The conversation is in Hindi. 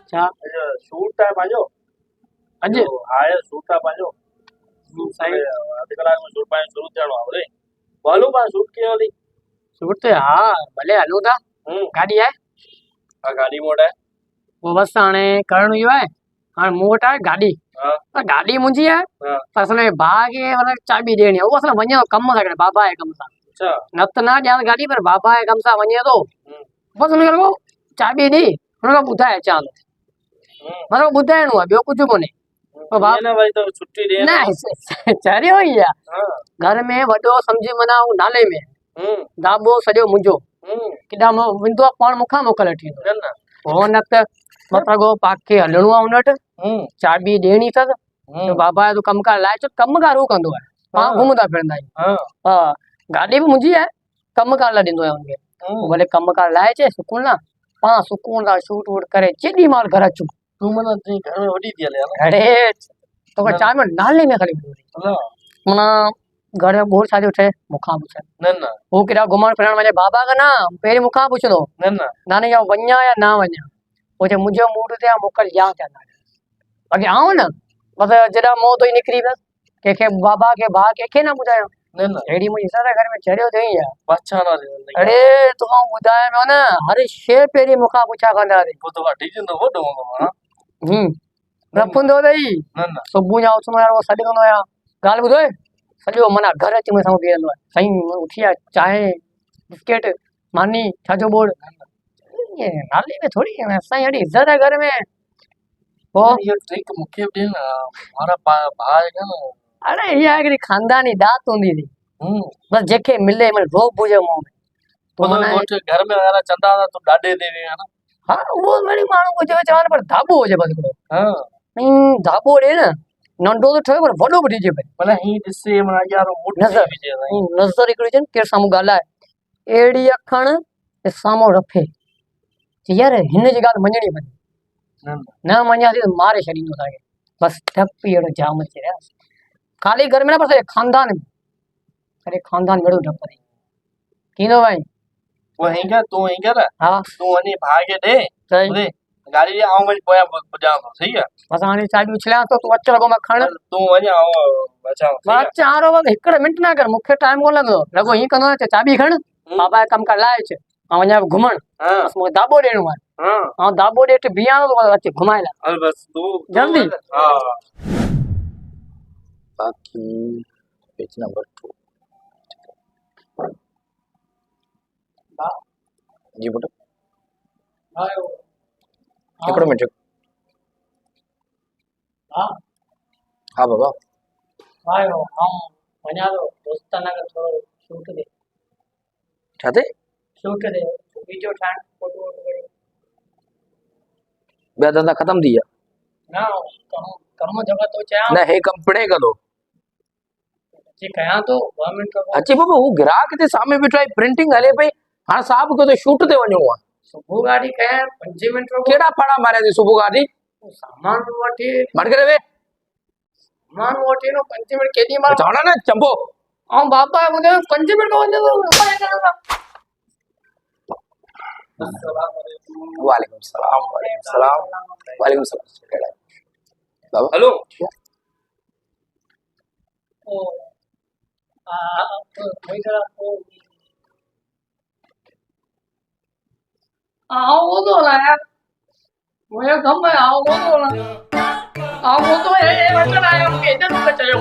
छा सूट आहे पंहिंजो अॼु हाणे सूट आहे पंहिंजो साईं अधु कलाक में सूट पंहिंजो शुरू थियणो आहे होॾे पोइ हलूं पाण सूट कीअं हली सूट ते हा भले हलूं था गाॾी आहे हा गाॾी मोड आहे पोइ बसि हाणे करणु इहो आहे हाणे मूं वटि आहे गाॾी हा पर गाॾी मुंहिंजी आहे हा पर असल में भाउ खे मतिलबु चाबी ॾियणी आहे उहो असल में वञे कमु था करे बाबा जे कम सां अच्छा न त न ॾियां गाॾी पर बाबा जे कम सां वञे थो बसि हुनखे लॻो चाबी ॾी हुनखे ॿुधाए अचां थो मतिलबु ॿुधाइणो आहे ॿियो कुझु कोन्हे पोइ बाबा न वरी त छुट्टी ॾे न चरियो ई आहे हा घर में वॾो सम्झी माना हू नाले में दाबो सॼो मुंहिंजो केॾा वेंदो आहे पाण मूंखां मोकल वठी ईंदो न हो न त मतिलबु पाके हलणो आहे हुन वटि चाबी ॾियणी अथसि बाबा जो कमकार लाइ छो कमकार हू कंदो आहे पाण घुमंदा फिरंदा आहियूं हा गाॾी बि मुंहिंजी आहे कमकार लाइ ॾींदो आहे हुनखे भले कमकार लाइ अचे सुकून ना पाण सुकून सां शूट वूट करे जेॾी महिल घर अचूं तूं माना घर में वॾी थी हले अरे तोखे चाबी नाले में ख़ाली माना घर में बोर छाजो ठहे मूंखां पुछे न न हू केॾा घुमण फिरण वञे बाबा खां न पहिरीं मूंखां पुछंदो न न नानी जा वञा या न वञा पोइ जे मुंहिंजो मूड ते मोकल या थिया बाक़ी आऊं न बसि जॾहिं मोह तो ई निकिरी वियसि कंहिंखे बाबा खे भाउ कंहिंखे न ॿुधायो न न अहिड़ी मुंहिंजी सर घर में चढ़ियो अथई या पहचान अरे तूं ॿुधाए पियो न हर शइ पहिरीं मूंखां पुछा कंदा अथई पोइ तोखां टीचंदो वॾो हूंदो हा रफंदो अथई न न सुबुह जा उथंदो आहियां सॾु कंदो आहियां ॻाल्हि ॿुधोए सॼो माना घर अची मूंसां बीहंदो आहे साईं उथी आहे चांहि बिस्किट मानी छाजो बोर्ड नाले में थोरी असांजी हेॾी इज़त आहे घर में पोइ इहो ट्रिक मूंखे बि ॾे न हमारा भाउ आहे न अरे इहा हिकिड़ी खानदानी दात हूंदी थी बसि जेके मिले मतलब रोब हुजे मुंहुं में पोइ घर में वारा चंदा था तूं ॾाॾे दे विया न हा उहो वरी माण्हू हुजे चवनि पर धाॿो हुजे बसि हिकिड़ो हा धाॿो ॾे न नंढो त ठहे पर वॾो बि ॾिजे भई भला हीअं ॾिसे माना यार नज़र नज़र हिकिड़ी हुजे केरु साम्हूं ॻाल्हाए अहिड़ी अखण साम्हूं रफे यार हिन जी ॻाल्हि मञणी पवंदी न मञियासीं त मारे छॾींदो तव्हांखे बसि डपु अहिड़ो जाम अची रहियासीं खाली घर में न बसि खानदान में अरे खानदान अहिड़ो डपु अथई थींदो भाई पोइ हीअं कर तूं हीअं कर हा तूं वञी भाउ खे ॾे सही गाॾी ॾे आउं वञी पोयां पुॼां थो सही आहे बसि हाणे चाबी उछलियां थो तूं अच लॻो मां खण तूं वञ अचां अचां बसि हिकिड़े मिंट न कर मूंखे टाइम कोन लॻंदो लॻो हीअं कंदो आहे चाबी खण बाबा जो कमु कर लाइ अच ऐं वञा घुमण बसि मूंखे दाॿो ॾियणो आहे ऐं दाॿो ॾेठ बीहां थो अचे घुमाए लाइ हल बस तू जल्दी हा बाकी पेज नंबर 2 जी बेटा हिकिड़ो मिनट हाँ बाबा वञा थो दोस्ताना खे थोरो शूट ॾे छा ते शूट ॾे वीडियो ठाहिण फोटो वोटो कढी ॿिया धंधा ख़तम थी विया न कम जेको तो चयां न हे कंपनी कंदो अची कयां थो 2 मिंट अची बाबा हू ग्राहक ते साम्हूं बीठो आहे प्रिंटिंग हले पई हाणे साहब को तो शूट ते वञणो आहे सुबुह गाॾी कयां 5 मिंट केड़ा फाड़ा मारिया थी सुबुह गाॾी सामान वठी मट करे वे सामान वठी नो 5 मिंट केॾी महिल चवणा न चंबो ऐं बाबा ॿुधायो 5 मिंट में वञो वालेकुम सलाम वालेकुम सलाम बाबा हेलो ओ तो कोई जरा को आओ वो तो ना यार मुझे कम है आओ वो तो ना आओ वो तो ये बच्चा आया मुझे इधर तो चलो